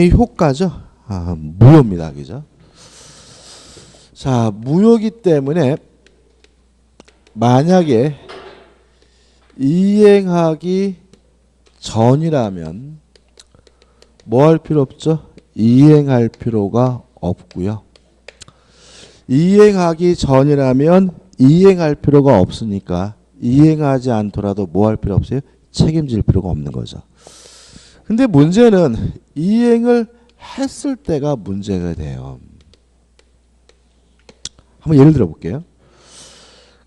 이 효과죠. 무효입니다. 그죠? 자, 무효기 때문에 만약에 이행하기 전이라면 뭐 할 필요 없죠? 이행할 필요가 없고요. 이행하기 전이라면 이행할 필요가 없으니까 이행하지 않더라도 뭐 할 필요 없어요? 책임질 필요가 없는 거죠. 근데 문제는 이행을 했을 때가 문제가 돼요. 한번 예를 들어 볼게요.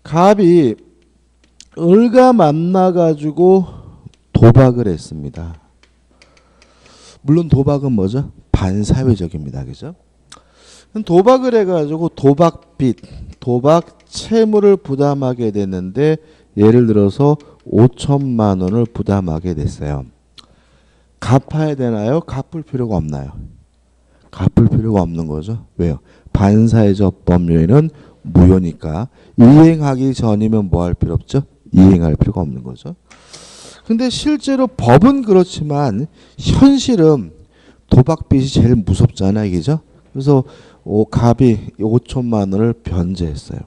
갑이 을과 만나가지고 도박을 했습니다. 물론 도박은 뭐죠? 반사회적입니다. 그죠? 도박을 해가지고 도박빚, 도박 채무를 부담하게 됐는데 예를 들어서 5천만 원을 부담하게 됐어요. 갚아야 되나요? 갚을 필요가 없나요? 갚을 필요가 없는 거죠. 왜요? 반사회적 법률에는 무효니까 이행하기 전이면 뭐 할 필요 없죠? 이행할 필요가 없는 거죠. 근데 실제로 법은 그렇지만 현실은 도박빚이 제일 무섭잖아요. 그죠? 그래서 갑이 5천만 원을 변제했어요.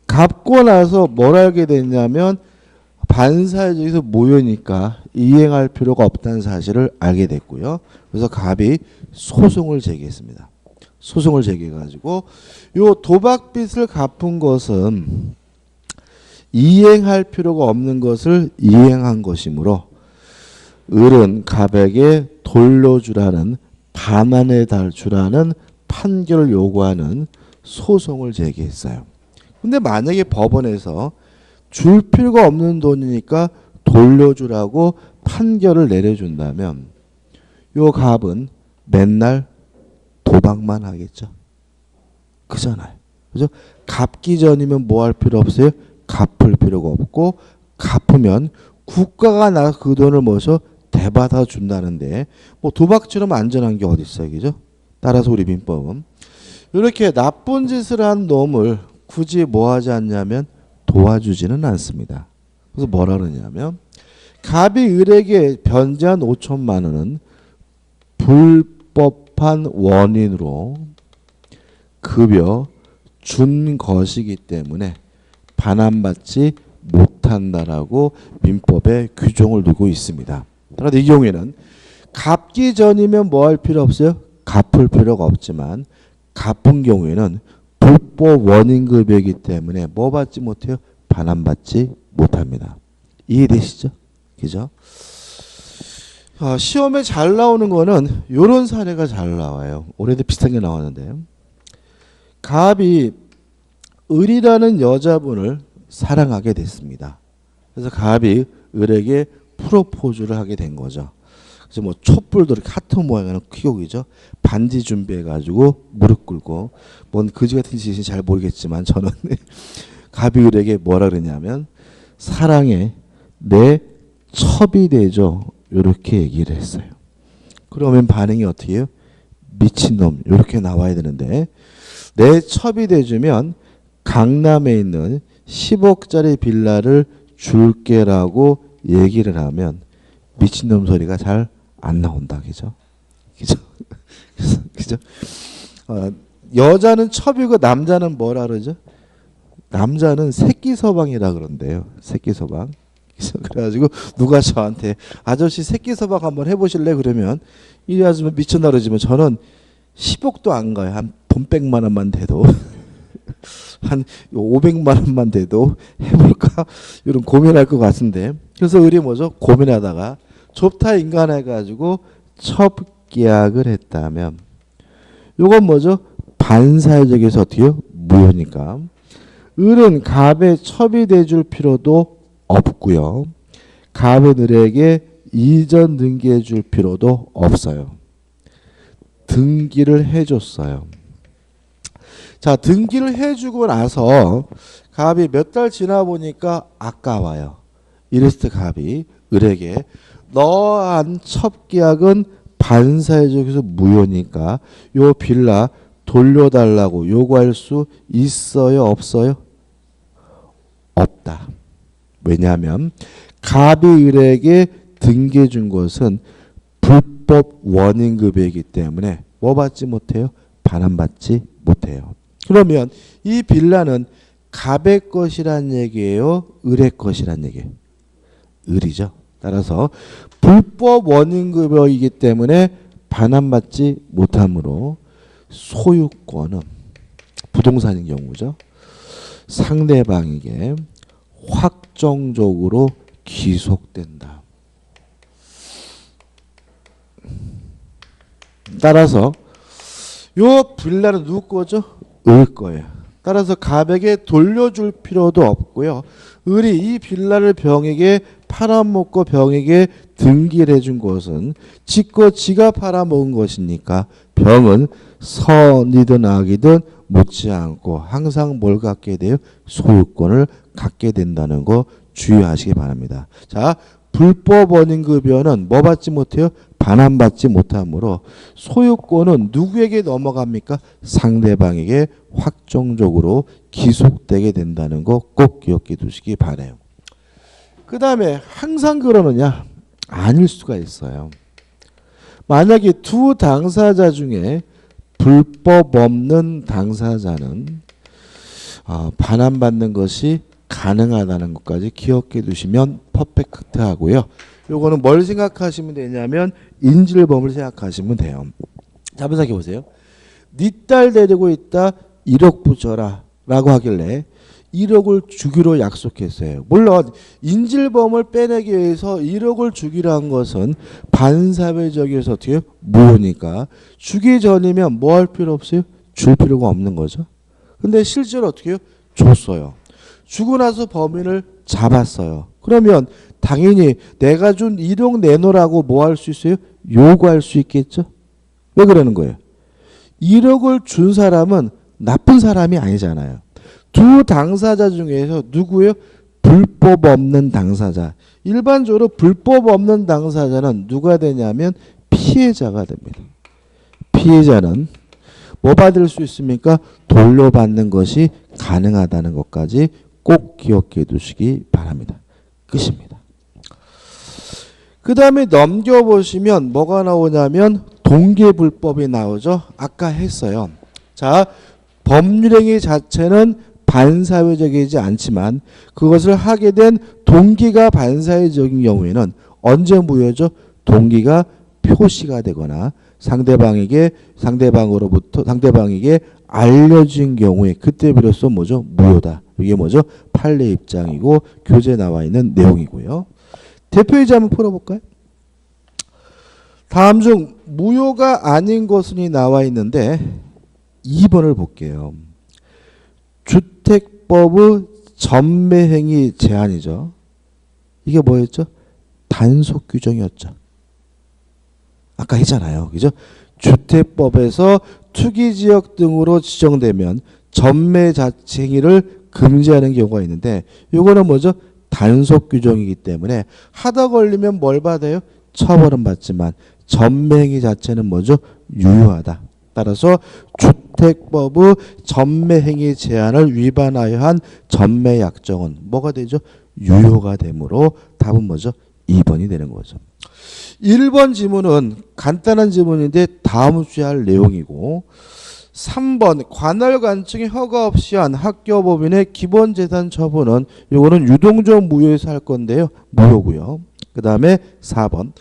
갚고 나서 뭘 알게 됐냐면 반사회적에서 무효니까 이행할 필요가 없다는 사실을 알게 됐고요. 그래서 갑이 소송을 제기했습니다. 소송을 제기해가지고 요 도박빚을 갚은 것은 이행할 필요가 없는 것을 이행한 것이므로 을은 갑에게 돌려주라는 반환에 달주라는 판결을 요구하는 소송을 제기했어요. 근데 만약에 법원에서 줄 필요가 없는 돈이니까 돌려주라고 판결을 내려준다면 요 갑은 맨날 도박만 하겠죠. 그잖아요. 그죠? 갚기 전이면 뭐 할 필요 없어요? 갚을 필요가 없고 갚으면 국가가 나 그 돈을 뭐서 대받아 준다는데 뭐 도박처럼 안전한 게 어디 있어요. 그죠? 따라서 우리 민법은 이렇게 나쁜 짓을 한 놈을 굳이 뭐 하지 않냐면 도와주지는 않습니다. 그래서 뭐라 그러냐면 갑이 을에게 변제한 5천만 원은 불법한 원인으로 급여 준 것이기 때문에 반환받지 못한다라고 민법에 규정을 두고 있습니다. 그런데 이 경우에는 갚기 전이면 뭐 할 필요 없어요? 갚을 필요가 없지만 갚은 경우에는 불법 원인급여이기 때문에 뭐 받지 못해요? 반환받지 못합니다. 이해되시죠? 그죠? 시험에 잘 나오는 거는 이런 사례가 잘 나와요. 올해도 비슷한 게 나왔는데요. 갑이 을이라는 여자분을 사랑하게 됐습니다. 그래서 갑이 을에게 프로포즈를 하게 된 거죠. 그래서 뭐 촛불도 이렇게 하트 모양의 귀곡이죠. 반지 준비해가지고 무릎 꿇고 뭔 거지 같은 짓인지 잘 모르겠지만 저는 갑이 을에게 뭐라 그러냐면 사랑에 내 첩이 되죠. 이렇게 얘기를 했어요. 그러면 반응이 어떻게 해요? 미친놈 이렇게 나와야 되는데 내 첩이 돼주면 강남에 있는 10억짜리 빌라를 줄게라고 얘기를 하면 미친놈 소리가 잘 안 나온다. 그죠? 그죠? 그죠? 여자는 첩이고 남자는 뭐라 그러죠? 남자는 새끼 서방이라 그런대요. 새끼 서방. 그래가지고 누가 저한테 아저씨 새끼 서방 한번 해보실래? 그러면 이 아줌마 미쳤나 그러지만 저는 10억도 안 가요. 한 돈 100만 원만 돼도 한 500만 원만 돼도 해볼까? 이런 고민할 것 같은데 그래서 을이 뭐죠? 고민하다가 좋다 인간 해가지고 첩계약을 했다면 요건 뭐죠? 반사회적에서 어떻게요? 무효니까 을은 갑의 첩이 돼줄 필요도 없고요. 갑은 을에게 이전 등기해 줄 필요도 없어요. 등기를 해줬어요. 자, 등기를 해주고 나서 갑이 몇 달 지나 보니까 아까워요. 이랬을 때 갑이 을에게 너한 첩계약은 반사회적에서 무효니까 요 빌라 돌려달라고 요구할 수 있어요? 없어요? 없다. 왜냐하면 갑이 을에게 등기해 준 것은 불법 불법 원인급여이기 때문에 뭐 받지 못해요? 반환받지 못해요. 그러면 이 빌라는 갑의 것이란 얘기예요? 을의 것이란 얘기예요? 을이죠. 따라서 불법 원인급여이기 때문에 반환받지 못하므로 소유권은 부동산인 경우죠. 상대방에게 확정적으로 귀속된다. 따라서 요 빌라는 누구 거죠? 을 거예요. 따라서 갑에게 돌려줄 필요도 없고요. 을이 이 빌라를 병에게 팔아먹고 병에게 등기를 해준 것은 지껏 지가 팔아먹은 것이니까 병은 선이든 악이든 묻지 않고 항상 뭘 갖게 돼요? 소유권을 갖게 된다는 거 주의하시기 바랍니다. 자, 불법 원인급여는 뭐 받지 못해요? 반환받지 못하므로 소유권은 누구에게 넘어갑니까? 상대방에게 확정적으로 기속되게 된다는 거 꼭 기억해 두시기 바라요. 그 다음에 항상 그러느냐? 아닐 수가 있어요. 만약에 두 당사자 중에 불법 없는 당사자는 반환받는 것이 가능하다는 것까지 기억해 두시면 퍼펙트 하고요. 요거는 뭘 생각하시면 되냐면 인질범을 생각하시면 돼요. 자, 한번 생각해 보세요. 네 딸 데리고 있다 1억 부져라 라고 하길래 1억을 주기로 약속했어요. 물론 인질범을 빼내기 위해서 1억을 주기로 한 것은 반사회적이어서 어떻게 무효니까 주기 전이면 뭐 할 필요 없어요? 줄 필요가 없는 거죠. 근데 실제로 어떻게 해요? 줬어요. 주고 나서 범인을 잡았어요. 그러면 당연히 내가 준 1억 내놓으라고 뭐 할 수 있어요? 요구할 수 있겠죠? 왜 그러는 거예요? 1억을 준 사람은 나쁜 사람이 아니잖아요. 두 당사자 중에서 누구예요? 불법 없는 당사자. 일반적으로 불법 없는 당사자는 누가 되냐면 피해자가 됩니다. 피해자는 뭐 받을 수 있습니까? 돌려받는 것이 가능하다는 것까지 꼭 기억해 두시기 바랍니다. 끝입니다. 그 다음에 넘겨보시면 뭐가 나오냐면 동계불법이 나오죠. 아까 했어요. 자, 법률행위 자체는 반사회적이지 않지만 그것을 하게 된 동기가 반사회적인 경우에는 언제 무효죠? 동기가 표시가 되거나 상대방에게 알려진 경우에 그때 비로소 뭐죠? 무효다. 이게 뭐죠? 판례 입장이고 교재에 나와 있는 내용이고요. 대표이자 한번 풀어볼까요? 다음 중 무효가 아닌 것이 나와 있는데 2번을 볼게요. 주택법의 전매행위 제한이죠. 이게 뭐였죠? 단속 규정이었죠. 아까 했잖아요. 그죠? 주택법에서 투기지역 등으로 지정되면 전매 자체 행위를 금지하는 경우가 있는데 이거는 뭐죠? 단속 규정이기 때문에 하다 걸리면 뭘 받아요? 처벌은 받지만 전매행위 자체는 뭐죠? 유효하다. 따라서 주택법의 전매행위 제한을 위반하여 한 전매약정은 뭐가 되죠? 유효가 되므로 답은 뭐죠? 2번이 되는 거죠. 1번 지문은 간단한 지문인데 다음 주에 할 내용이고 3번 관할 관청이 허가 없이 한 학교법인의 기본재산 처분은 이거는 유동적 무효에서 할 건데요. 무효고요. 그 다음에 4번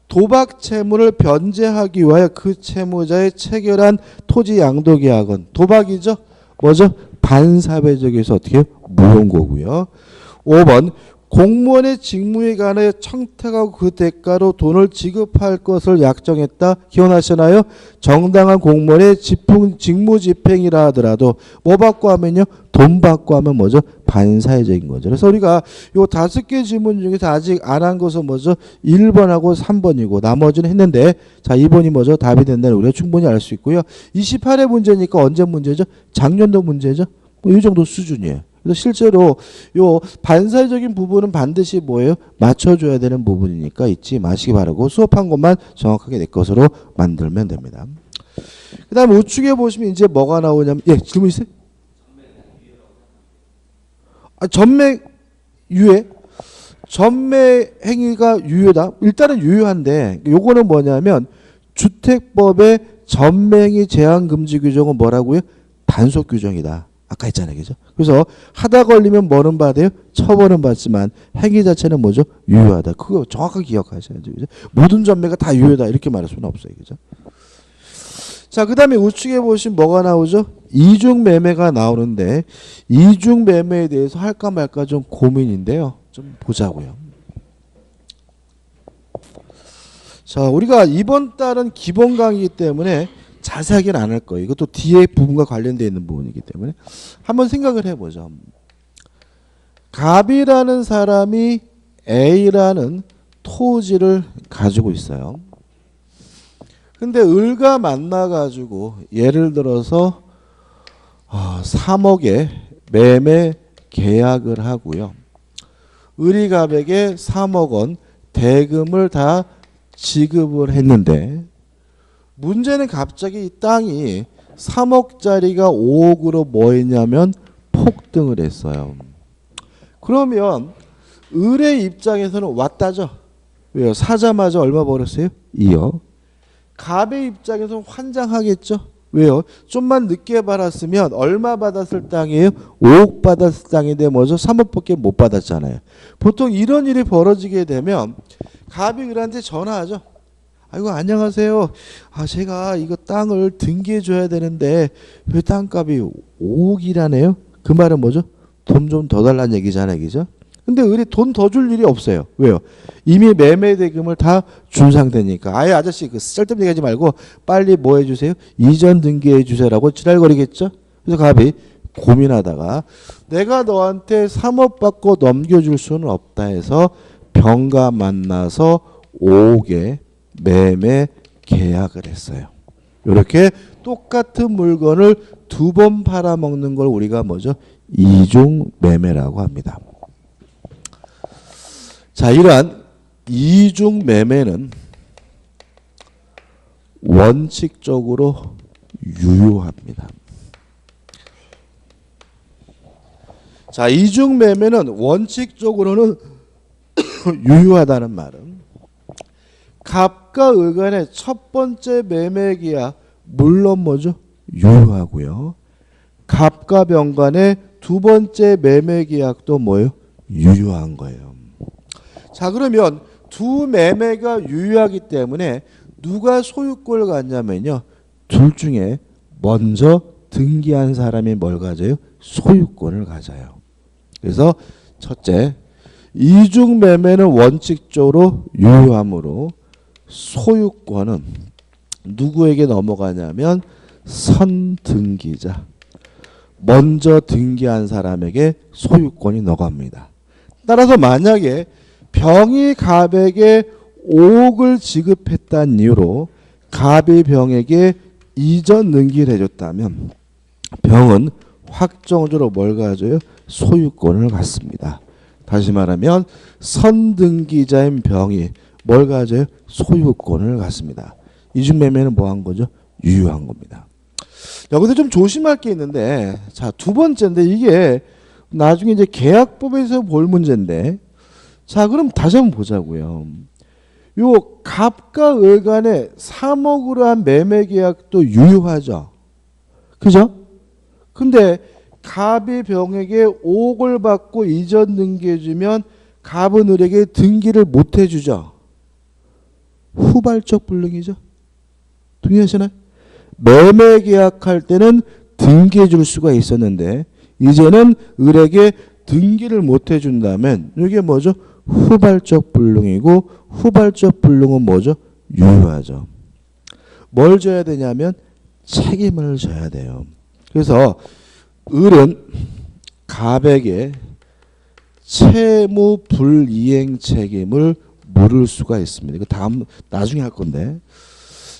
도박 채무를 변제하기 위하여 그 채무자의 체결한 토지 양도 계약은 도박이죠. 뭐죠? 반사회적에서 어떻게 해요? 무효인 거고요. 5번 공무원의 직무에 관해 청탁하고 그 대가로 돈을 지급할 것을 약정했다. 기억나시나요? 정당한 공무원의 직무 집행이라 하더라도 뭐 받고 하면요? 돈 받고 하면 뭐죠? 반사회적인 거죠. 그래서 우리가 요 5개 질문 중에서 아직 안 한 것은 뭐죠? 1번하고 3번이고 나머지는 했는데 자 2번이 뭐죠? 답이 된다는 우리가 충분히 알 수 있고요. 28회 문제니까 언제 문제죠? 작년도 문제죠? 뭐 이 정도 수준이에요. 그래서 실제로 요 반사회적인 부분은 반드시 뭐예요? 맞춰줘야 되는 부분이니까 잊지 마시기 바라고 수업한 것만 정확하게 내 것으로 만들면 됩니다. 그 다음에 우측에 보시면 이제 뭐가 나오냐면 예 질문 있어요? 전매 유예? 전매 행위가 유효다? 일단은 유효한데 요거는 뭐냐면 주택법의 전맹이 제한 금지 규정은 뭐라고요? 단속 규정이다. 아까 했잖아요. 그죠? 그래서 하다 걸리면 뭐는 받아요? 처벌은 받지만 행위 자체는 뭐죠? 유효하다. 그거 정확하게 기억하셔야죠. 그죠? 모든 전매가 다 유효다. 이렇게 말할 수는 없어요. 그죠? 자, 그 다음에 우측에 보시면 뭐가 나오죠? 이중매매가 나오는데 이중매매에 대해서 할까 말까 좀 고민인데요. 좀 보자고요. 자, 우리가 이번 달은 기본 강의이기 때문에 자세하게는 안 할 거예요. 이것도 뒤에 부분과 관련되어 있는 부분이기 때문에 한번 생각을 해보죠. 갑이라는 사람이 A라는 토지를 가지고 있어요. 근데 을과 만나가지고 예를 들어서 3억에 매매 계약을 하고요. 을이 갑에게 3억 원 대금을 다 지급을 했는데 문제는 갑자기 이 땅이 3억짜리가 5억으로 뭐 했냐면 폭등을 했어요. 그러면 을의 입장에서는 왔다죠. 왜요? 사자마자 얼마 벌었어요? 2억. 갑의 입장에서는 환장하겠죠. 왜요? 좀만 늦게 받았으면 얼마 받았을 땅이에요? 5억 받았을 땅인데 뭐죠? 3억밖에 못 받았잖아요. 보통 이런 일이 벌어지게 되면 갑이 을한테 전화하죠. 아이고 안녕하세요. 제가 이거 땅을 등기해 줘야 되는데 왜 땅값이 5억이라네요? 그 말은 뭐죠? 돈 좀 더 달라는 얘기잖아요. 그죠? 근데 을이 돈 더 줄 일이 없어요. 왜요? 이미 매매 대금을 다 준 상태니까. 아예 아저씨 그 쓸데없는 얘기하지 말고 빨리 뭐 해주세요? 이전 등기해 주세요라고 지랄거리겠죠? 그래서 갑이 고민하다가 내가 너한테 3억 받고 넘겨줄 수는 없다 해서 병과 만나서 5억에 매매 계약을 했어요. 이렇게 똑같은 물건을 두 번 팔아먹는 걸 우리가 뭐죠? 이중 매매라고 합니다. 자, 이러한 이중 매매는 원칙적으로 유효합니다. 자, 이중 매매는 원칙적으로는 유효하다는 말은 갑과 을 간의 첫 번째 매매 계약 물론 뭐죠? 유효하고요. 갑과 병 간의 두 번째 매매 계약도 뭐예요? 유효한 거예요. 자, 그러면 두 매매가 유효하기 때문에 누가 소유권을 갖냐면요. 둘 중에 먼저 등기한 사람이 뭘 가져요? 소유권을 가져요. 그래서 첫째, 이중 매매는 원칙적으로 유효하므로 소유권은 누구에게 넘어가냐면 선등기자, 먼저 등기한 사람에게 소유권이 넘어갑니다. 따라서 만약에 병이 갑에게 5억을 지급했다는 이유로 갑이 병에게 이전 등기를 해줬다면 병은 확정적으로 뭘 가져요? 소유권을 갖습니다. 다시 말하면 선등기자인 병이 뭘 가져요? 소유권을 갖습니다. 이중매매는 뭐 한 거죠? 유효한 겁니다. 여기서 좀 조심할 게 있는데, 자, 두 번째인데 이게 나중에 이제 계약법에서 볼 문제인데, 자, 그럼 다시 한번 보자고요. 요 갑과 을 간의 3억으로 한 매매 계약도 유효하죠. 그죠? 근데 갑이 병에게 5억을 받고 이전 등기해주면 갑은 을에게 등기를 못 해주죠. 후발적 불능이죠. 동의하시나요? 매매 계약할 때는 등기해 줄 수가 있었는데 이제는 을에게 등기를 못 해준다면 이게 뭐죠? 후발적 불능이고 후발적 불능은 뭐죠? 유효하죠. 뭘 져야 되냐면 책임을 져야 돼요. 그래서 을은 갑에게 채무 불이행 책임을 물을 수가 있습니다. 이거 다음 나중에 할 건데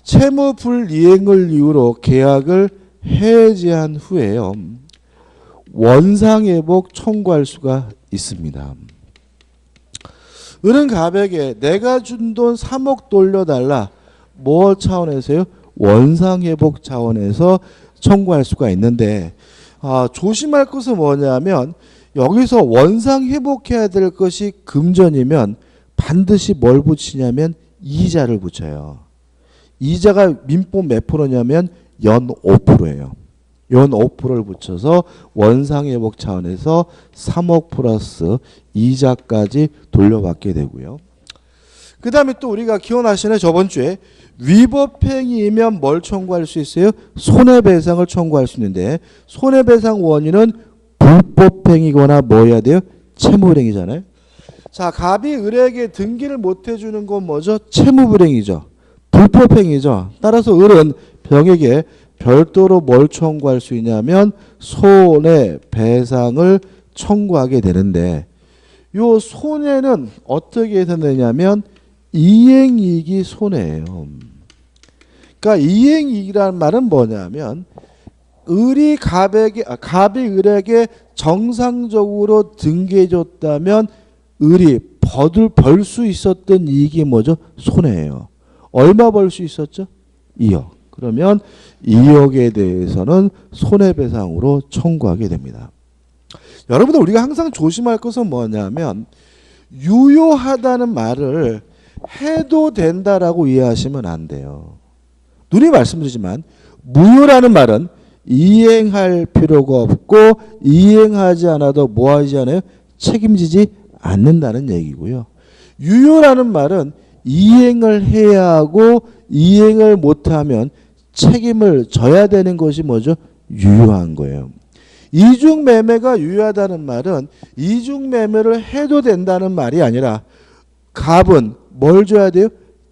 채무 불이행을 이유로 계약을 해지한 후에요. 원상회복 청구할 수가 있습니다. 을은 갑에게 내가 준 돈 3억 돌려달라. 뭐 차원에서요? 원상회복 차원에서 청구할 수가 있는데 조심할 것은 뭐냐면 여기서 원상회복해야 될 것이 금전이면 반드시 뭘 붙이냐면 이자를 붙여요. 이자가 민법 몇 프로냐면 연 5%예요. 연 5%를 붙여서 원상회복 차원에서 3억 플러스 이자까지 돌려받게 되고요. 그 다음에 또 우리가 기억나시나요? 저번 주에 위법행위이면 뭘 청구할 수 있어요? 손해배상을 청구할 수 있는데 손해배상 원인은 불법행위거나 뭐 해야 돼요? 채무불행이잖아요. 자, 갑이 을에게 등기를 못 해주는 건 뭐죠? 채무불행이죠. 불법행위죠. 따라서 을은 병에게 별도로 뭘 청구할 수 있냐면 손해배상을 청구하게 되는데 요 손해는 어떻게 해서 내냐면 이행이익이 손해예요. 그러니까 이행이익이라는 말은 뭐냐면 을이 갑이 을에게 정상적으로 등기해줬다면 을이 벌 수 있었던 이익이 뭐죠? 손해예요. 얼마 벌 수 있었죠? 2억. 그러면 2억에 대해서는 손해배상으로 청구하게 됩니다. 여러분들 우리가 항상 조심할 것은 뭐냐면 유효하다는 말을 해도 된다라고 이해하시면 안 돼요. 눈이 말씀드리지만 무효라는 말은 이행할 필요가 없고 이행하지 않아도 뭐 하지 않아요? 책임지지 않는다는 얘기고요. 유효라는 말은 이행을 해야 하고 이행을 못하면 책임을 져야 되는 것이 뭐죠? 유효한 거예요. 이중매매가 유효하다는 말은 이중매매를 해도 된다는 말이 아니라 갑은 뭘 줘야 돼요?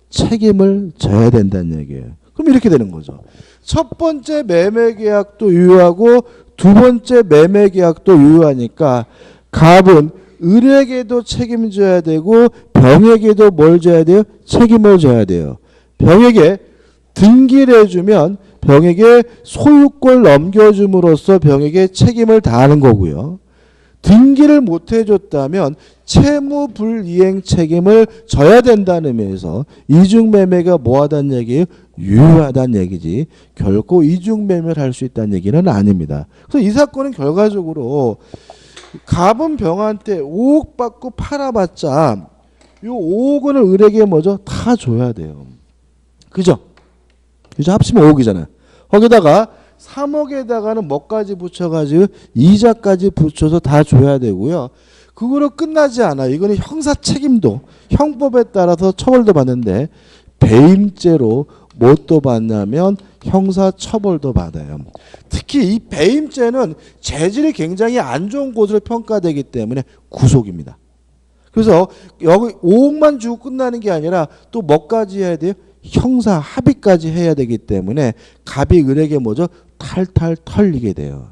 책임을 져야 된다는 얘기예요. 그럼 이렇게 되는 거죠. 첫 번째 매매계약도 유효하고 두 번째 매매계약도 유효하니까 갑은 을에게도 책임져야 되고 병에게도 뭘 져야 돼요? 책임을 져야 돼요. 병에게 등기를 해주면 병에게 소유권 넘겨줌으로써 병에게 책임을 다하는 거고요. 등기를 못 해줬다면 채무불이행 책임을 져야 된다는 의미에서 이중매매가 뭐하다는 얘기예요? 유효하다는 얘기지 결코 이중매매를 할 수 있다는 얘기는 아닙니다. 그래서 이 사건은 결과적으로 갑은 병한테 5억 받고 팔아봤자 이 5억을 을에게 뭐죠? 다 줘야 돼요. 그죠? 그죠? 합치면 5억이잖아요. 거기다가 3억에다가는 뭐까지 붙여가지고 이자까지 붙여서 다 줘야 되고요. 그거로 끝나지 않아요. 이거는 형사 책임도 형법에 따라서 처벌도 받는데 배임죄로 뭣도 받냐면 형사 처벌도 받아요. 특히 이 배임죄는 재질이 굉장히 안 좋은 것으로 평가되기 때문에 구속입니다. 그래서 여기 5억만 주고 끝나는 게 아니라 또 뭐까지 해야 돼요? 형사 합의까지 해야 되기 때문에 갑이 을에게 뭐죠? 탈탈 털리게 돼요.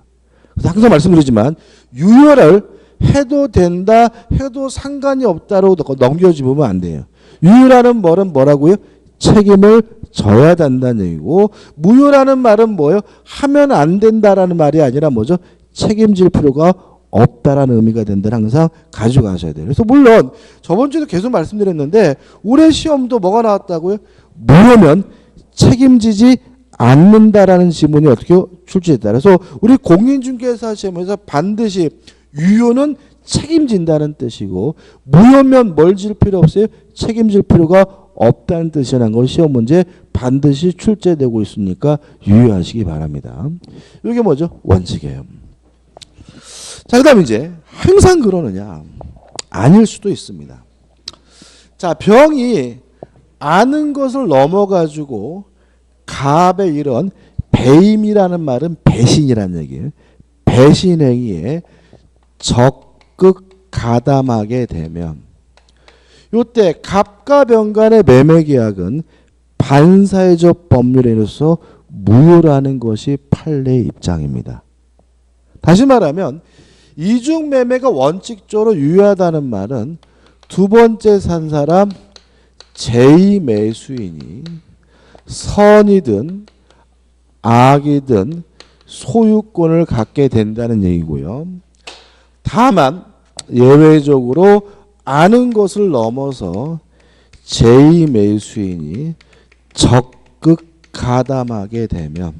그래서 항상 말씀드리지만 유효를 해도 된다, 해도 상관이 없다로 넘겨주면 안 돼요. 유효라는 말은 뭐라고요? 책임을 져야 된다는 얘기고 무효라는 말은 뭐예요? 하면 안 된다라는 말이 아니라 뭐죠? 책임질 필요가 없다라는 의미가 된다는 항상 가져가셔야 돼요. 그래서 물론 저번 주에도 계속 말씀드렸는데 올해 시험도 뭐가 나왔다고요? 무효면 책임지지 않는다라는 지문이 어떻게 출제됐다. 그래서 우리 공인중개사 시험에서 반드시 유효는 책임진다는 뜻이고 무효면 뭘 질 필요 없어요? 책임질 필요가 없다는 뜻이라는 걸 시험 문제 반드시 출제되고 있으니까 유의하시기 바랍니다. 이게 뭐죠? 원칙이에요. 자, 그 다음에 이제 항상 그러느냐? 아닐 수도 있습니다. 자, 병이 아는 것을 넘어가지고 갑의 이런 배임이라는 말은 배신이라는 얘기예요. 배신행위에 적극 가담하게 되면 이때 갑과 병 간의 매매계약은 반사회적 법률에 의해서 무효라는 것이 판례의 입장입니다. 다시 말하면 이중매매가 원칙적으로 유효하다는 말은 두 번째 산 사람 제2매수인이 선이든 악이든 소유권을 갖게 된다는 얘기고요. 다만 예외적으로 아는 것을 넘어서 제2매수인이 적극 가담하게 되면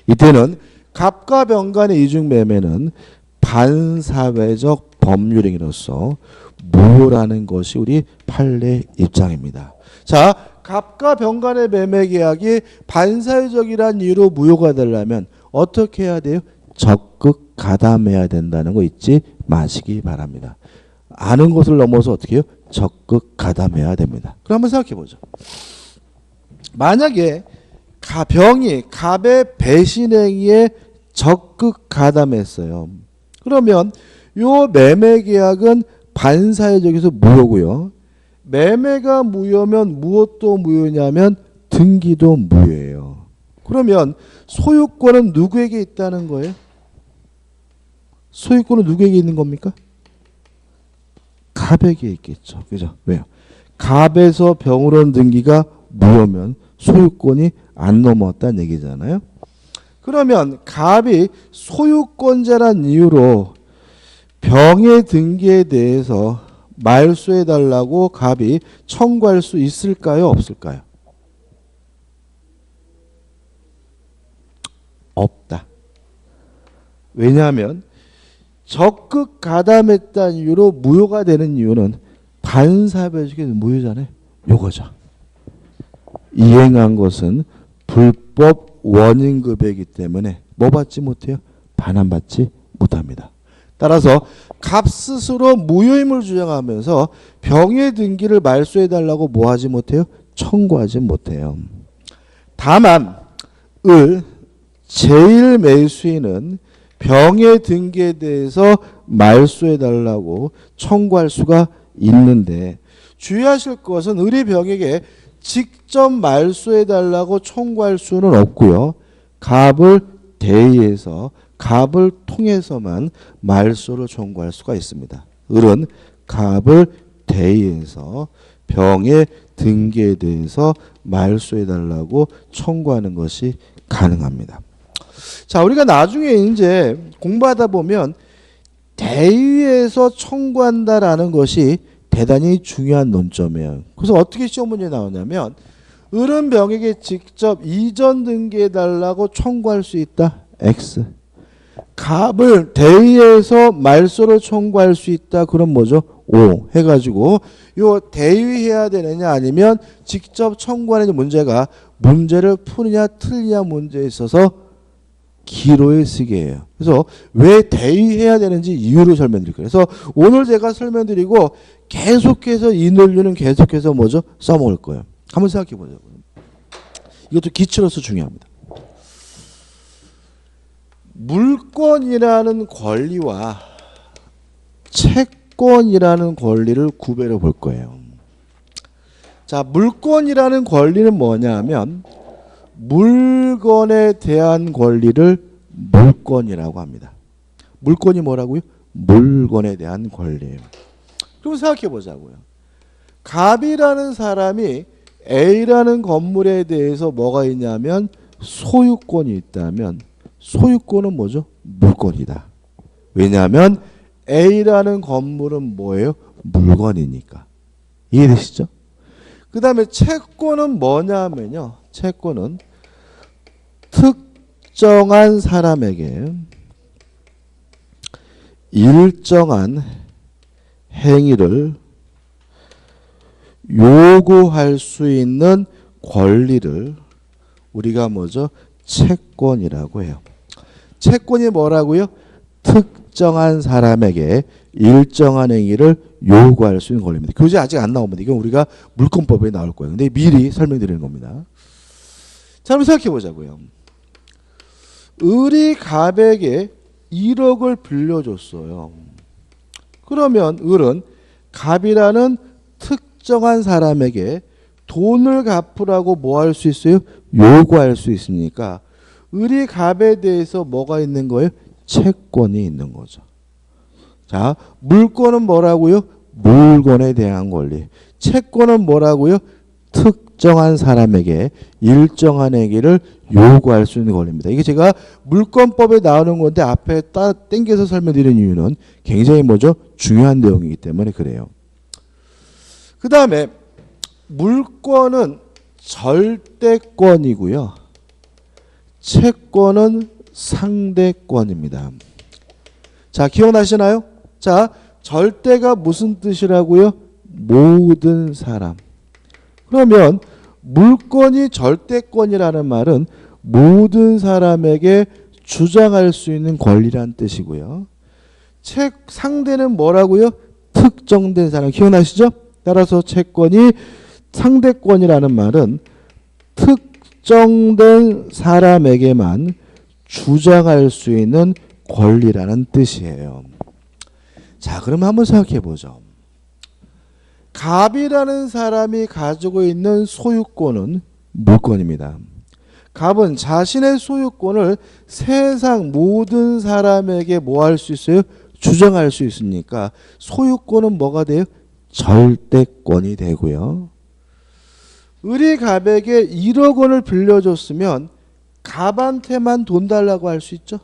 이때는 갑과 병 간의 이중매매는 반사회적 법률행위로서 무효라는 것이 우리 판례 입장입니다. 자, 갑과 병 간의 매매 계약이 반사회적이란 이유로 무효가 되려면 어떻게 해야 돼요? 적극 가담해야 된다는 거 잊지 마시기 바랍니다. 아는 것을 넘어서 어떻게 해요? 적극 가담해야 됩니다. 그럼 한번 생각해 보죠. 만약에 병이 갑의 배신행위에 적극 가담했어요. 그러면 요 매매 계약은 반사회적에서 무효고요. 매매가 무효면 무엇도 무효냐면 등기도 무효예요. 그러면 소유권은 누구에게 있다는 거예요? 소유권은 누구에게 있는 겁니까? 갑에게 있겠죠. 그죠? 왜요? 갑에서 병으로 등기가 무효면 소유권이 안 넘어왔다는 얘기잖아요. 그러면 갑이 소유권자란 이유로 병의 등기에 대해서 말소해달라고 갑이 청구할 수 있을까요? 없을까요? 없다. 왜냐하면 적극 가담했다는 이유로 무효가 되는 이유는 반사회적인 무효잖아요. 요거죠. 이행한 것은 불법 원인급여이기 때문에 뭐 받지 못해요? 반환받지 못합니다. 따라서 갑 스스로 무효임을 주장하면서 병의 등기를 말소해달라고 뭐 하지 못해요? 청구하지 못해요. 다만 제1 매수인은 병의 등기에 대해서 말소해달라고 청구할 수가 있는데 주의하실 것은 을이 병에게 직접 말소해달라고 청구할 수는 없고요. 갑을 대의해서 갑을 통해서만 말소를 청구할 수가 있습니다. 을은 갑을 대의해서 병의 등기에 대해서 말소해달라고 청구하는 것이 가능합니다. 자, 우리가 나중에 이제 공부하다 보면 대의해서 청구한다라는 것이 대단히 중요한 논점이에요. 그래서 어떻게 시험 문제에 나오냐면 을은 병에게 직접 이전 등기해달라고 청구할 수 있다. X. 갑을 대의해서 말소를 청구할 수 있다. 그럼 뭐죠? O 해가지고 요 대의해야 되느냐 아니면 직접 청구하느냐 문제가 문제를 푸느냐 틀리냐 문제에 있어서 기로에 쓰게 해요. 그래서 왜 대의해야 되는지 이유를 설명드릴 거예요. 그래서 오늘 제가 설명드리고 계속해서 이 논리는 계속해서 뭐죠? 써먹을 거예요. 한번 생각해 보자고요. 이것도 기초로서 중요합니다. 물권이라는 권리와 채권이라는 권리를 구별해 볼 거예요. 자, 물권이라는 권리는 뭐냐면 물건에 대한 권리를 물권이라고 합니다. 물권이 뭐라고요? 물건에 대한 권리예요. 그럼 생각해 보자고요. 갑이라는 사람이 A라는 건물에 대해서 뭐가 있냐면 소유권이 있다면 소유권은 뭐죠? 물권이다. 왜냐하면 A라는 건물은 뭐예요? 물건이니까. 이해되시죠? 그 다음에 채권은 뭐냐면요. 채권은 특정한 사람에게 일정한 행위를 요구할 수 있는 권리를 우리가 뭐죠? 채권이라고 해요. 채권이 뭐라고요? 특정한 사람에게 일정한 행위를 요구할 수 있는 권리입니다. 교재 아직 안 나옵니다. 이건 우리가 물권법에 나올 거예요. 근데 미리 설명드리는 겁니다. 자, 한번 생각해 보자고요. 을이 갑에게 1억을 빌려줬어요. 그러면 을은 갑이라는 특정한 사람에게 돈을 갚으라고 뭐 할 수 있어요? 요구할 수 있으니까 을이 갑에 대해서 뭐가 있는 거예요? 채권이 있는 거죠. 자, 물권은 뭐라고요? 물건에 대한 권리. 채권은 뭐라고요? 특정한 사람에게 일정한 행위를 요구할 수 있는 권리입니다. 이게 제가 물권법에 나오는 건데 앞에 땡겨서 설명드리는 이유는 굉장히 뭐죠? 중요한 내용이기 때문에 그래요. 그 다음에 물권은 절대권이고요. 채권은 상대권입니다. 자, 기억나시나요? 자, 절대가 무슨 뜻이라고요? 모든 사람. 그러면 물권이 절대권이라는 말은 모든 사람에게 주장할 수 있는 권리란 뜻이고요. 상대는 뭐라고요? 특정된 사람. 기억나시죠? 따라서 채권이 상대권이라는 말은 특정된 사람에게만 주장할 수 있는 권리라는 뜻이에요. 자, 그럼 한번 생각해 보죠. 갑이라는 사람이 가지고 있는 소유권은 물권입니다. 갑은 자신의 소유권을 세상 모든 사람에게 뭐 할 수 있어요? 주장할 수 있으니까 소유권은 뭐가 돼요? 절대권이 되고요. 을이 갑에게 1억 원을 빌려줬으면 갑한테만 돈 달라고 할 수 있죠.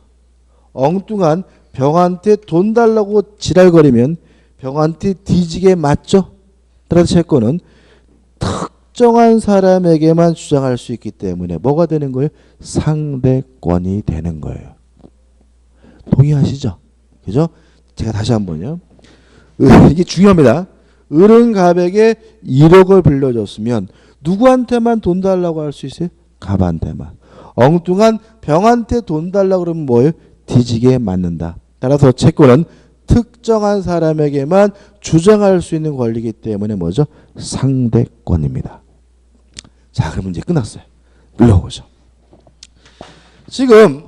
엉뚱한 병한테 돈 달라고 지랄거리면 병한테 뒤지게 맞죠. 따라서 채권은 특정한 사람에게만 주장할 수 있기 때문에 뭐가 되는 거예요? 상대권이 되는 거예요. 동의하시죠? 그죠? 제가 다시 한번요. 이게 중요합니다. 을은 갑에게 1억을 빌려줬으면 누구한테만 돈 달라고 할 수 있어요? 갑한테만. 엉뚱한 병한테 돈 달라고 그러면 뭐예요? 뒤지게 맞는다. 따라서 채권은 특정한 사람에게만 주장할 수 있는 권리이기 때문에 뭐죠? 상대권입니다. 자, 그럼 이제 끝났어요. 눌러보죠. 지금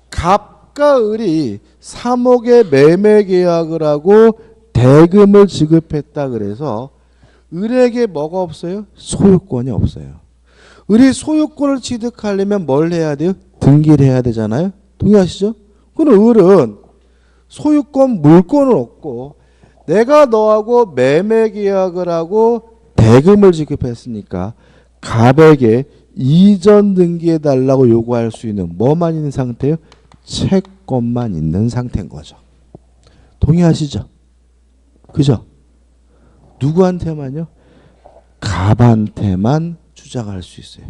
갑과 을이 3억의 매매 계약을 하고 대금을 지급했다 그래서 을에게 뭐가 없어요? 소유권이 없어요. 을이 소유권을 취득하려면 뭘 해야 돼요? 등기를 해야 되잖아요. 동의하시죠? 그럼 을은 소유권 물권을 얻고 내가 너하고 매매 계약을 하고 대금을 지급했으니까 갑에게 이전 등기해 달라고 요구할 수 있는 뭐만 있는 상태예요? 채권만 있는 상태인 거죠. 동의하시죠? 그죠? 누구한테만요? 갑한테만 주장할 수 있어요.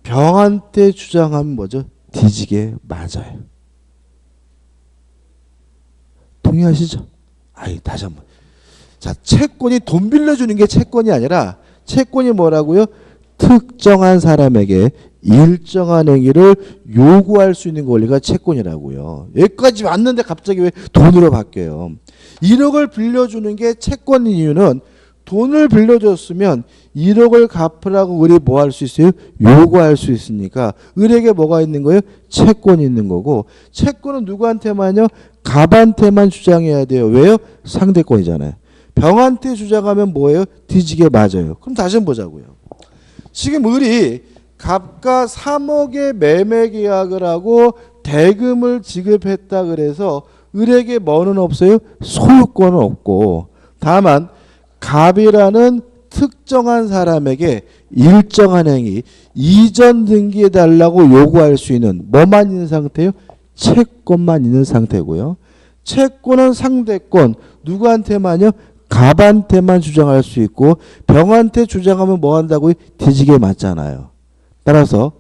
병한테 주장하면 뭐죠? 뒤지게 맞아요. 동의하시죠? 다시 한번. 자, 채권이 돈 빌려주는 게 채권이 아니라 채권이 뭐라고요? 특정한 사람에게 일정한 행위를 요구할 수 있는 권리가 채권이라고요. 여기까지 왔는데 갑자기 왜 돈으로 바뀌어요? 1억을 빌려주는 게 채권인 이유는 돈을 빌려줬으면 1억을 갚으라고 을이 뭐 할 수 있어요? 요구할 수 있으니까 을에게 뭐가 있는 거예요? 채권이 있는 거고 채권은 누구한테만요? 갑한테만 주장해야 돼요. 왜요? 상대권이잖아요. 병한테 주장하면 뭐예요? 뒤지게 맞아요. 그럼 다시 한번 보자고요. 지금 을이 갑과 3억의 매매 계약을 하고 대금을 지급했다 그래서 을에게 뭐는 없어요? 소유권은 없고 다만 갑이라는 특정한 사람에게 일정한 행위 이전 등기해 달라고 요구할 수 있는 뭐만 있는 상태예요? 채권만 있는 상태고요. 채권은 상대권 누구한테만요? 갑한테만 주장할 수 있고 병한테 주장하면 뭐 한다고요? 뒤지게 맞잖아요. 따라서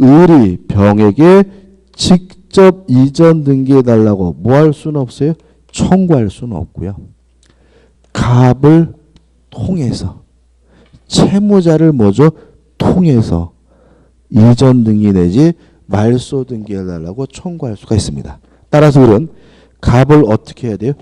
을이 병에게 직접 이전 등기해 달라고 뭐 할 수는 없어요? 청구할 수는 없고요. 갑을 통해서 채무자를 뭐죠? 통해서 이전 등기 내지 말소 등기해 달라고 청구할 수가 있습니다. 따라서 을은 갑을 어떻게 해야 돼요?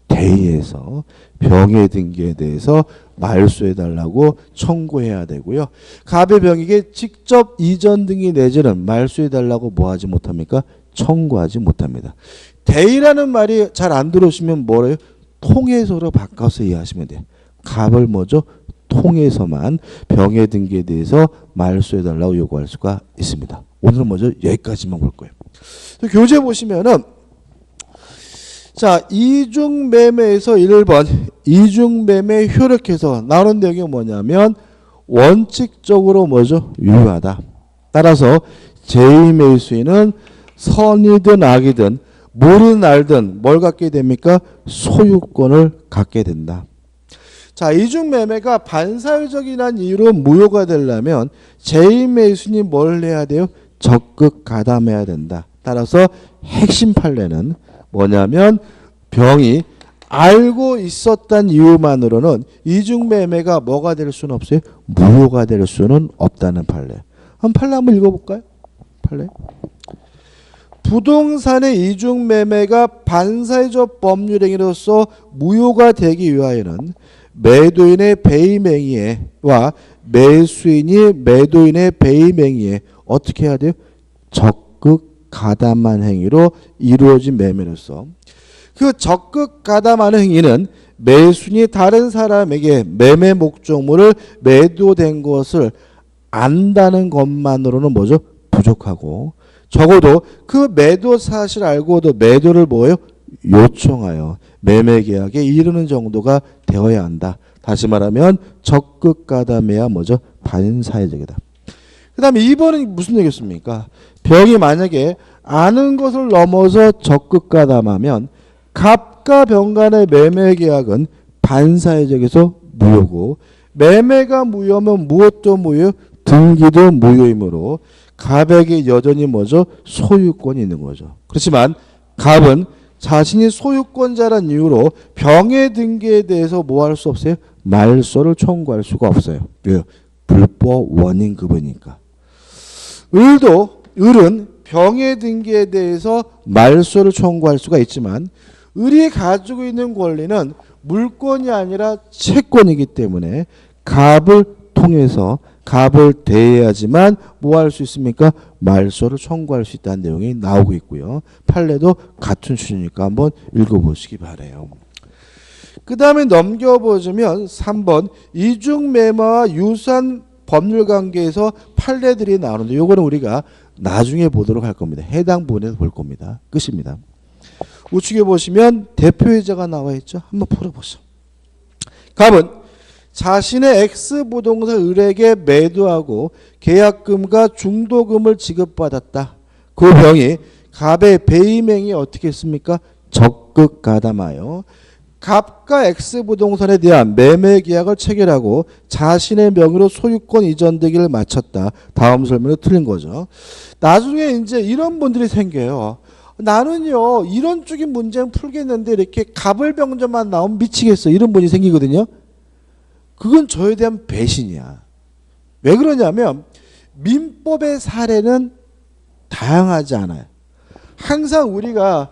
대의해서 병의 등기에 대해서 말소해 달라고 청구해야 되고요. 갑의 병에게 직접 이전 등기 내지는 말소해 달라고 뭐 하지 못합니까? 청구하지 못합니다. 대의라는 말이 잘 안 들어오시면 뭐래요? 통해서로 바꿔서 이해하시면 돼요. 갑을 뭐죠? 통해서만 병의 등기에 대해서 말소해 달라고 요구할 수가 있습니다. 오늘은 뭐죠? 여기까지만 볼 거예요. 교재 보시면은 자, 이중매매에서 1번 이중매매 효력해서 나오는 내용이 뭐냐면 원칙적으로 뭐죠? 유효하다. 따라서 제2매수인은 선이든 악이든 모르든 알든 뭘 갖게 됩니까? 소유권을 갖게 된다. 자, 이중매매가 반사회적이란 이유로 무효가 되려면 제2매수인이 뭘 해야 돼요? 적극 가담해야 된다. 따라서 핵심 판례는 뭐냐면 병이 알고 있었던 이유만으로는 이중매매가 뭐가 될 수는 없어요? 무효가 될 수는 없다는 판례. 판례 한번 읽어볼까요? 판례. 부동산의 이중매매가 반사회적 법률행위로서 무효가 되기 위하여는 매도인의 배임행위와 매수인이 매도인의 배임행위에 어떻게 해야 돼요? 적극 가담한 행위로 이루어진 매매로서 그 적극 가담하는 행위는 매수인이 다른 사람에게 매매 목적물을 매도된 것을 안다는 것만으로는 뭐죠? 부족하고 적어도 그 매도 사실을 알고도 매도를 뭐예요? 요청하여 매매 계약에 이르는 정도가 되어야 한다. 다시 말하면 적극 가담해야 뭐죠? 반사회적이다. 그 다음에 2번은 무슨 얘기였습니까? 병이 만약에 아는 것을 넘어서 적극 가담하면 갑과 병 간의 매매 계약은 반사회적에서 무효고 매매가 무효면 무엇도 무효? 등기도 무효이므로 갑에게 여전히 뭐죠? 소유권이 있는 거죠. 그렇지만 갑은 자신이 소유권자란 이유로 병의 등기에 대해서 뭐 할 수 없어요? 말소를 청구할 수가 없어요. 왜요? 불법 원인급이니까. 을은 병의 등기에 대해서 말소를 청구할 수가 있지만 을이 가지고 있는 권리는 물권이 아니라 채권이기 때문에 갑을 통해서 갑을 대해야지만 뭐 할 수 있습니까? 말소를 청구할 수 있다는 내용이 나오고 있고요. 판례도 같은 수준이니까 한번 읽어보시기 바라요. 그 다음에 넘겨보시면 3번 이중매매와 유사한 법률관계에서 판례들이 나오는데 이거는 우리가 나중에 보도록 할 겁니다. 해당 부분에서 볼 겁니다. 끝입니다. 우측에 보시면 대표이자가 나와 있죠. 한번 풀어보죠. 갑은 자신의 X부동산 을에게 매도하고 계약금과 중도금을 지급받았다. 그 병이 갑의 배임행위 어떻게 했습니까? 적극 가담하여 갑과 X부동산에 대한 매매 계약을 체결하고 자신의 명의로 소유권 이전되기를 마쳤다. 다음 설명은 틀린 거죠. 나중에 이제 이런 분들이 생겨요. 나는요 이런 쪽인 문제는 풀겠는데 이렇게 갑을병자만 나오면 미치겠어. 이런 분이 생기거든요. 그건 저에 대한 배신이야. 왜 그러냐면 민법의 사례는 다양하지 않아요. 항상 우리가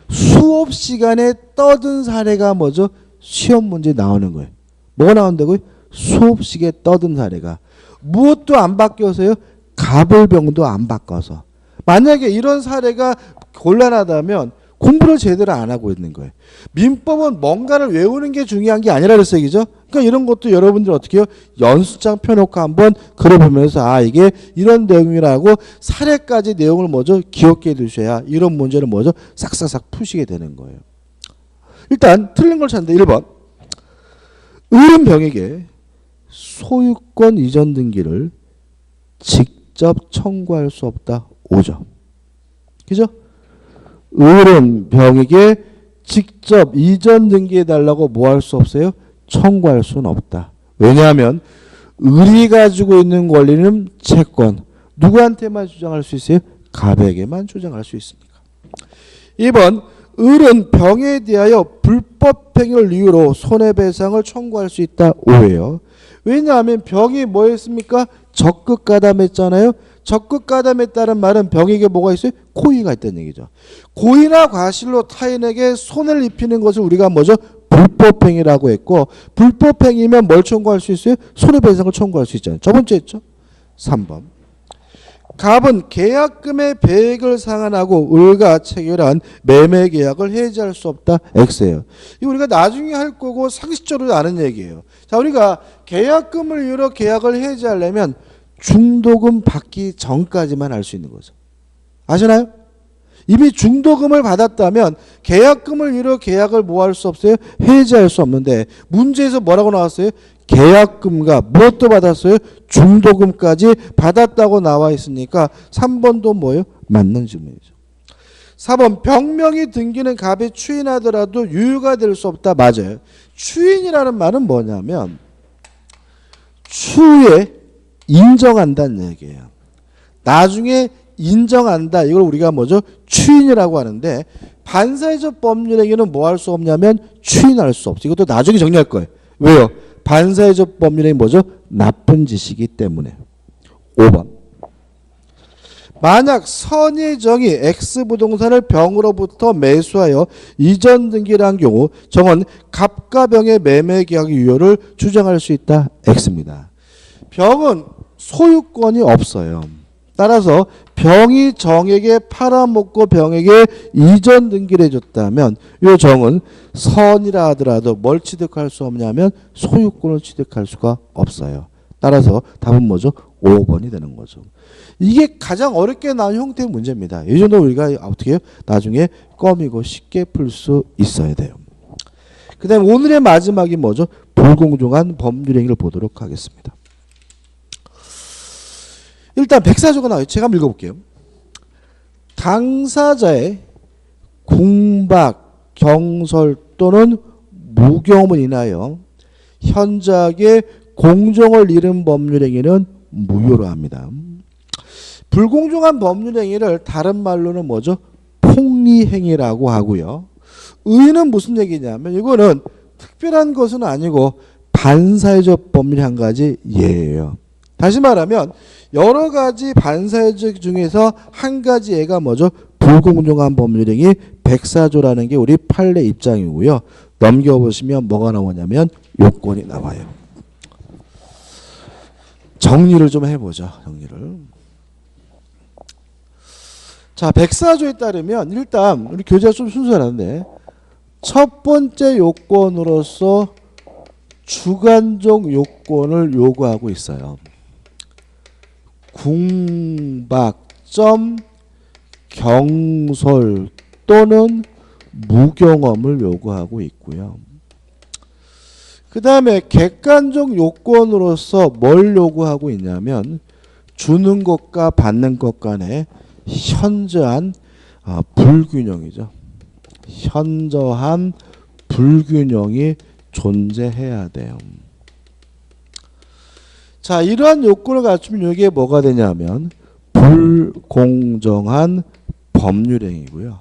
수업 시간에 떠든 사례가 뭐죠? 시험 문제에 나오는 거예요. 뭐가 나온다고요? 수업 시간에 떠든 사례가. 무엇도 안 바뀌어서요? 갑을병도 안 바꿔서. 만약에 이런 사례가 곤란하다면 공부를 제대로 안 하고 있는 거예요. 민법은 뭔가를 외우는 게 중요한 게 아니라 그랬어요. 그죠? 그러니까 이런 것도 여러분들 어떻게 해요? 연습장 펴놓고 한번 걸어보면서 이게 이런 내용이라고 사례까지 내용을 뭐죠? 기억해 두셔야 이런 문제를 뭐죠? 싹싹싹 푸시게 되는 거예요. 일단 틀린 걸 찾는데 1번 을은 병에게 소유권 이전 등기를 직접 청구할 수 없다. 5점. 그죠? 을은 병에게 직접 이전 등기해달라고 뭐 할 수 없어요? 청구할 수는 없다. 왜냐하면 을이 가지고 있는 권리는 채권. 누구한테만 주장할 수 있어요? 갑에게만 주장할 수 있습니다. 2번 을은 병에 대하여 불법행위를 이유로 손해배상을 청구할 수 있다. 5예요. 왜냐하면 병이 뭐 했습니까? 적극 가담했잖아요. 적극 가담했다는 말은 병에게 뭐가 있어요? 고의가 있다는 얘기죠. 고의나 과실로 타인에게 손해를 입히는 것을 우리가 뭐죠? 불법행위라고 했고 불법행위면 뭘 청구할 수 있어요? 손해배상을 청구할 수 있잖아요. 저번주에 했죠. 3번 갑은 계약금의 배액을 상환하고 을과 체결한 매매 계약을 해지할 수 없다. X예요. 이거 우리가 나중에 할 거고 상식적으로 아는 얘기예요. 자, 우리가 계약금을 이유로 계약을 해지하려면 중도금 받기 전까지만 할 수 있는 거죠. 아시나요? 이미 중도금을 받았다면 계약금을 이유로 계약을 뭐 할 수 없어요? 해지할 수 없는데 문제에서 뭐라고 나왔어요? 계약금과 무엇도 받았어요? 중도금까지 받았다고 나와 있으니까 3번도 뭐예요? 맞는 질문이죠. 4번 병명의 등기는 갑이 추인하더라도 유효가 될 수 없다. 맞아요. 추인이라는 말은 뭐냐면 추후에 인정한다는 얘기예요. 나중에 인정한다. 이걸 우리가 뭐죠? 추인이라고 하는데 반사회적 법률행위는 뭐 할 수 없냐면 추인할 수 없어. 이것도 나중에 정리할 거예요. 왜요? 반사회적 법률행위 뭐죠? 나쁜 짓이기 때문에. 5번. 만약 선의정이 X부동산을 병으로부터 매수하여 이전 등기를 한 경우 정은 갑과 병의 매매 계약 유효를 주장할 수 있다. X입니다. 병은 소유권이 없어요. 따라서 병이 정에게 팔아먹고 병에게 이전 등기를 해줬다면 이 정은 선이라 하더라도 뭘 취득할 수 없냐면 소유권을 취득할 수가 없어요. 따라서 답은 뭐죠? 5번이 되는 거죠. 이게 가장 어렵게 나온 형태의 문제입니다. 이 정도 우리가 어떻게 해요? 나중에 껌이고 쉽게 풀 수 있어야 돼요. 그 다음에 오늘의 마지막이 뭐죠? 불공정한 법률행위를 보도록 하겠습니다. 일단 백사조가 나와요. 제가 한번 읽어볼게요. 당사자의 궁박, 경설 또는 무경험을 인하여 현저하게 공정을 잃은 법률행위는 무효로 합니다. 불공정한 법률행위를 다른 말로는 뭐죠? 폭리행위라고 하고요. 의는 무슨 얘기냐면 이거는 특별한 것은 아니고 반사회적 법률 한 가지 예예요. 다시 말하면 여러 가지 반사회적 중에서 한 가지 예가 뭐죠? 불공정한 법률행위 백사조라는 게 우리 판례 입장이고요. 넘겨보시면 뭐가 나오냐면 요건이 나와요. 정리를 좀 해보죠. 정리를. 자, 백사조에 따르면 일단 우리 교재가 좀 순수한데 첫 번째 요건으로서 주관적 요건을 요구하고 있어요. 궁박점 경솔 또는 무경험을 요구하고 있고요. 그 다음에 객관적 요건으로서 뭘 요구하고 있냐면 주는 것과 받는 것 간의 현저한 불균형이죠. 현저한 불균형이 존재해야 돼요. 자, 이러한 요건을 갖추면 이게 뭐가 되냐면 불공정한 법률행위고요.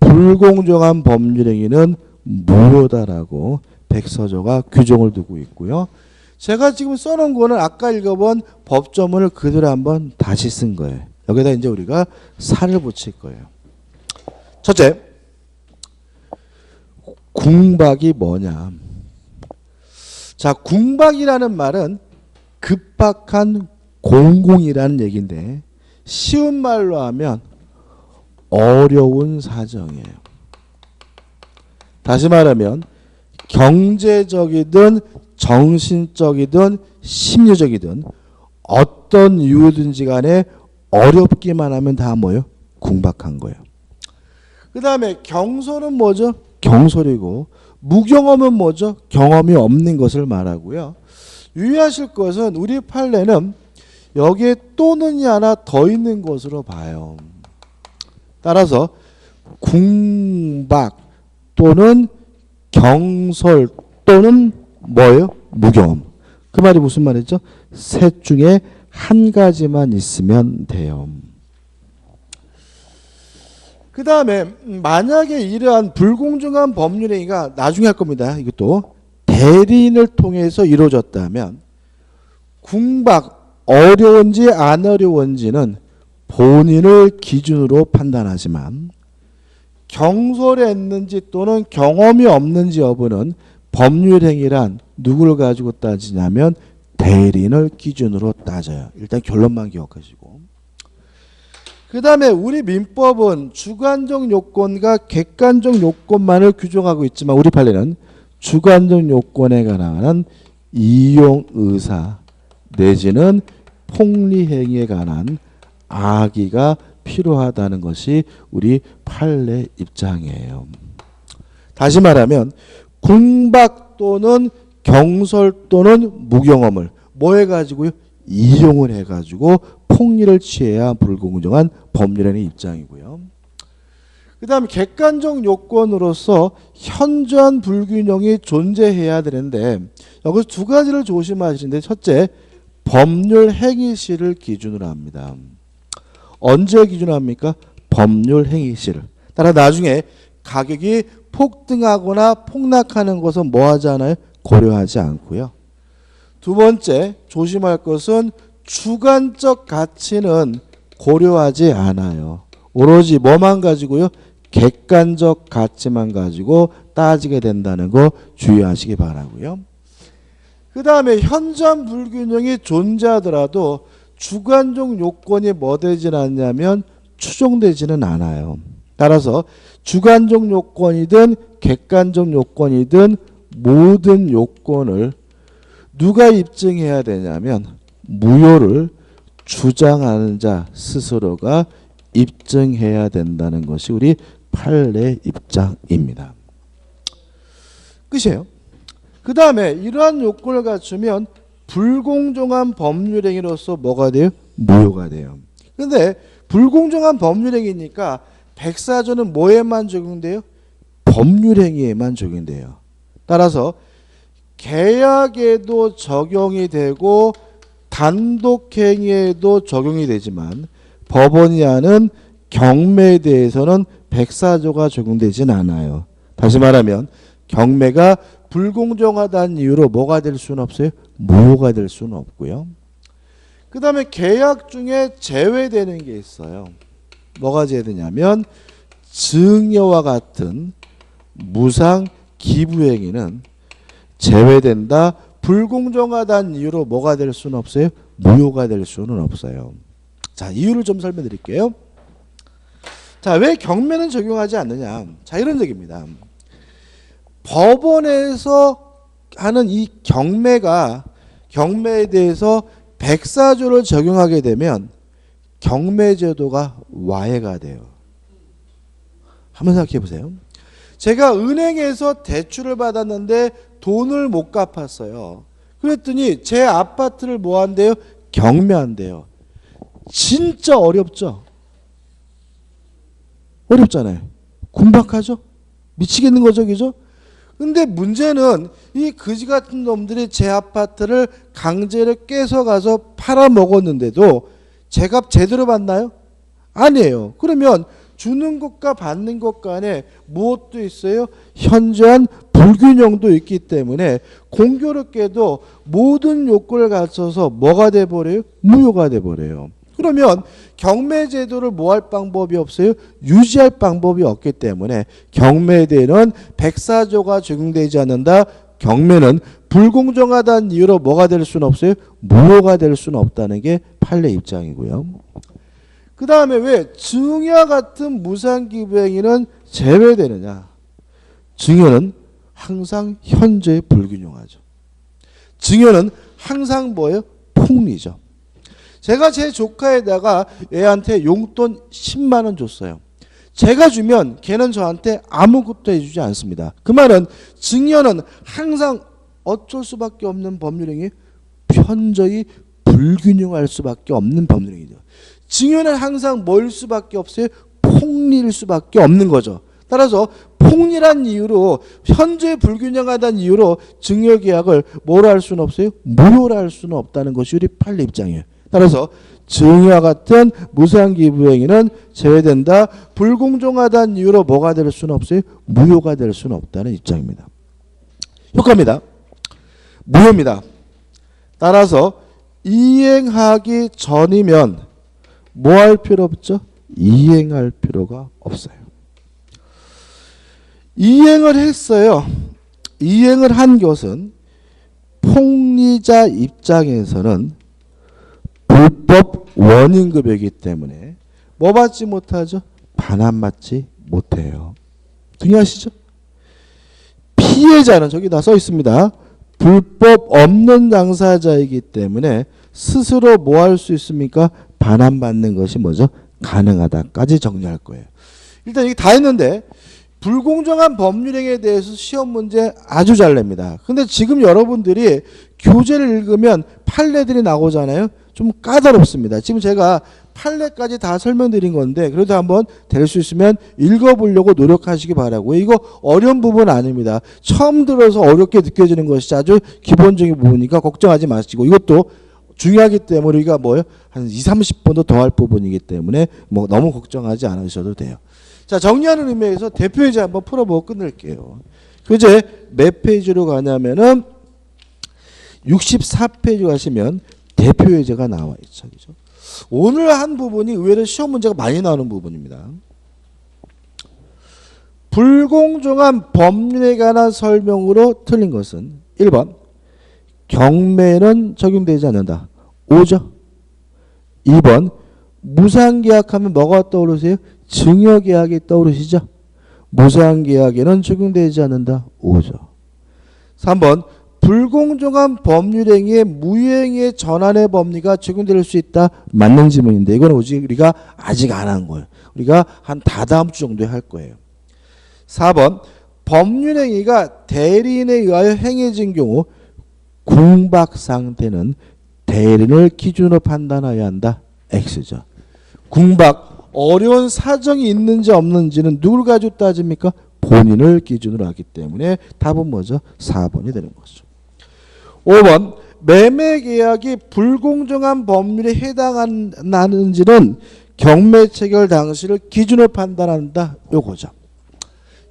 불공정한 법률행위는 무효다라고 백서조가 규정을 두고 있고요. 제가 지금 써놓은 거는 아까 읽어본 법조문을 그대로 한번 다시 쓴 거예요. 여기다 이제 우리가 살을 붙일 거예요. 첫째, 궁박이 뭐냐. 자, 궁박이라는 말은 급박한 공공이라는 얘기인데 쉬운 말로 하면 어려운 사정이에요. 다시 말하면 경제적이든 정신적이든 심리적이든 어떤 이유든지 간에 어렵기만 하면 다 뭐예요? 궁박한 거예요. 그 다음에 경솔은 뭐죠? 경솔이고 무경험은 뭐죠? 경험이 없는 것을 말하고요. 유의하실 것은 우리 판례는 여기에 또는이 하나 더 있는 것으로 봐요. 따라서 궁박 또는 경솔 또는 뭐예요? 무경험. 그 말이 무슨 말이죠? 셋 중에 한 가지만 있으면 돼요. 그 다음에 만약에 이러한 불공정한 법률행위가 나중에 할 겁니다. 이것도 대리인을 통해서 이루어졌다면 궁박 어려운지 안 어려운지는 본인을 기준으로 판단하지만 경솔했는지 또는 경험이 없는지 여부는 법률행위란 누구를 가지고 따지냐면 대리인을 기준으로 따져요. 일단 결론만 기억하시고. 그 다음에 우리 민법은 주관적 요건과 객관적 요건만을 규정하고 있지만 우리 판례는 주관적 요건에 관한 이용의사 내지는 폭리행위에 관한 악의가 필요하다는 것이 우리 판례 입장이에요. 다시 말하면 궁박 또는 경솔 또는 무경험을 뭐 해가지고요? 이용을 해가지고 폭리를 취해야 불공정한 법률행위 입장이고요. 그 다음에 객관적 요건으로서 현저한 불균형이 존재해야 되는데 여기서 두 가지를 조심하시는데 첫째, 법률 행위시를 기준으로 합니다. 언제 기준으로 합니까? 법률 행위시를. 따라 나중에 가격이 폭등하거나 폭락하는 것은 뭐 하지 않아요? 고려하지 않고요. 두 번째 조심할 것은 주관적 가치는 고려하지 않아요. 오로지 뭐만 가지고요? 객관적 가치만 가지고 따지게 된다는 거 주의하시기 바라고요. 그 다음에 현저한 불균형이 존재하더라도 주관적 요건이 뭐 되지는 않냐면 추정되지는 않아요. 따라서 주관적 요건이든 객관적 요건이든 모든 요건을 누가 입증해야 되냐면 무효를 주장하는 자 스스로가 입증해야 된다는 것이 우리 판례 입장입니다. 끝이에요. 그 다음에 이러한 요건을 갖추면 불공정한 법률행위로서 뭐가 돼요? 무효가 돼요. 그런데 불공정한 법률행위니까 백사조는 뭐에만 적용돼요? 법률행위에만 적용돼요. 따라서 계약에도 적용이 되고 단독행위에도 적용이 되지만 법원이 하는 경매에 대해서는 백사조가 적용되진 않아요. 다시 말하면 경매가 불공정하다는 이유로 뭐가 될 수는 없어요? 무효가 될 수는 없고요. 그 다음에 계약 중에 제외되는 게 있어요. 뭐가 제외되냐면 증여와 같은 무상 기부행위는 제외된다. 불공정하다는 이유로 뭐가 될 수는 없어요? 무효가 될 수는 없어요. 자, 이유를 좀 설명드릴게요. 자, 왜 경매는 적용하지 않느냐? 자, 이런 얘기입니다. 법원에서 하는 이 경매에 대해서 백사조를 적용하게 되면 경매제도가 와해가 돼요. 한번 생각해 보세요. 제가 은행에서 대출을 받았는데 돈을 못 갚았어요. 그랬더니 제 아파트를 뭐 한대요? 경매한대요. 진짜 어렵죠? 어렵잖아요. 군박하죠? 미치겠는 거죠, 그죠? 근데 문제는 이 그지 같은 놈들이 제 아파트를 강제로 깨서 가서 팔아먹었는데도 제 값 제대로 받나요? 아니에요. 그러면 주는 것과 받는 것 간에 무엇도 있어요? 현저한 불균형도 있기 때문에 공교롭게도 모든 요건을 갖춰서 뭐가 돼버려요? 무효가 돼버려요. 그러면 경매제도를 뭐 할 방법이 없어요? 유지할 방법이 없기 때문에 경매에 대해서는 백사조가 적용되지 않는다. 경매는 불공정하다는 이유로 뭐가 될 수는 없어요? 무효가 될 수는 없다는 게 판례 입장이고요. 그 다음에 왜 증여와 같은 무상기부행위는 제외되느냐? 증여는 항상 현저히 불균형하죠. 증여는 항상 뭐예요? 폭리죠. 제가 제 조카에다가 애한테 용돈 10만 원 줬어요. 제가 주면 걔는 저한테 아무것도 해주지 않습니다. 그 말은 증여는 항상 어쩔 수밖에 없는 법률행위, 현저히 불균형할 수밖에 없는 법률행위죠. 증여는 항상 뭘 수밖에 없어요? 폭리일 수밖에 없는 거죠. 따라서 폭리란 이유로 현재 불균형하다는 이유로 증여계약을 뭐로 할 수는 없어요? 무효로 할 수는 없다는 것이 우리 판례 입장이에요. 따라서 증여와 같은 무상기부행위는 제외된다. 불공정하다는 이유로 뭐가 될 수는 없어요? 무효가 될 수는 없다는 입장입니다. 효과입니다. 무효입니다. 따라서 이행하기 전이면 뭐 할 필요 없죠? 이행할 필요가 없어요. 이행을 했어요. 이행을 한 것은 폭리자 입장에서는 불법 원인급여이기 때문에 뭐 받지 못하죠? 반환받지 못해요. 동의하시죠? 피해자는 저기 다 써 있습니다. 불법 없는 당사자이기 때문에 스스로 뭐 할 수 있습니까? 반환받는 것이 뭐죠? 가능하다까지 정리할 거예요. 일단 이게 다 했는데 불공정한 법률행위에 대해서 시험 문제 아주 잘 냅니다. 근데 지금 여러분들이 교재를 읽으면 판례들이 나오잖아요. 좀 까다롭습니다. 지금 제가 판례까지 다 설명드린 건데 그래도 한번 될 수 있으면 읽어보려고 노력하시기 바라고요. 이거 어려운 부분 아닙니다. 처음 들어서 어렵게 느껴지는 것이 아주 기본적인 부분이니까 걱정하지 마시고 이것도 중요하기 때문에 우리가 뭐요? 한 2, 30번도 더 할 부분이기 때문에 뭐 너무 걱정하지 않으셔도 돼요. 자, 정리하는 의미에서 대표예제 한번 풀어보고 끝낼게요. 이제 몇 페이지로 가냐면은 64페이지 가시면 대표예제가 나와 있죠. 그죠? 오늘 한 부분이 의외로 시험 문제가 많이 나오는 부분입니다. 불공정한 법률에 관한 설명으로 틀린 것은 1번 경매는 적용되지 않는다. 5죠. 2번 무상계약하면 뭐가 떠오르세요? 증여계약이 떠오르시죠? 무상계약에는 적용되지 않는다. 5죠. 3번 불공정한 법률행위의 무효행위의 전환의 법리가 적용될 수 있다. 맞는 질문인데 이건 우리가 아직 안 한 거예요. 우리가 한 다다음 주 정도에 할 거예요. 4번 법률행위가 대리인에 의하여 행해진 경우 궁박 상태는 대리인을 기준으로 판단해야 한다. X죠. 궁박 어려운 사정이 있는지 없는지는 누굴 가지고 따집니까? 본인을 기준으로 하기 때문에 답은 뭐죠? 4번이 되는 거죠. 5번 매매계약이 불공정한 법률에 해당하는지는 경매 체결 당시를 기준으로 판단한다. 요거죠.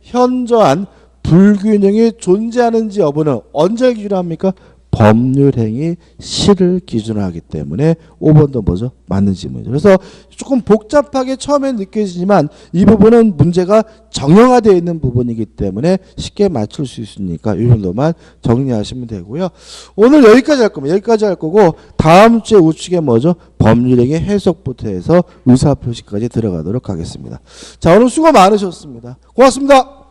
현저한 불균형이 존재하는지 여부는 언제 기준으로 합니까? 법률행위 시를 기준으로 하기 때문에 5번도 뭐죠? 맞는 질문이죠. 그래서 조금 복잡하게 처음에 느껴지지만 이 부분은 문제가 정형화되어 있는 부분이기 때문에 쉽게 맞출 수 있으니까 이 정도만 정리하시면 되고요. 오늘 여기까지 할 겁니다. 여기까지 할 거고 다음 주에 우측에 뭐죠? 법률행위 해석부터 해서 의사표시까지 들어가도록 하겠습니다. 자, 오늘 수고 많으셨습니다. 고맙습니다.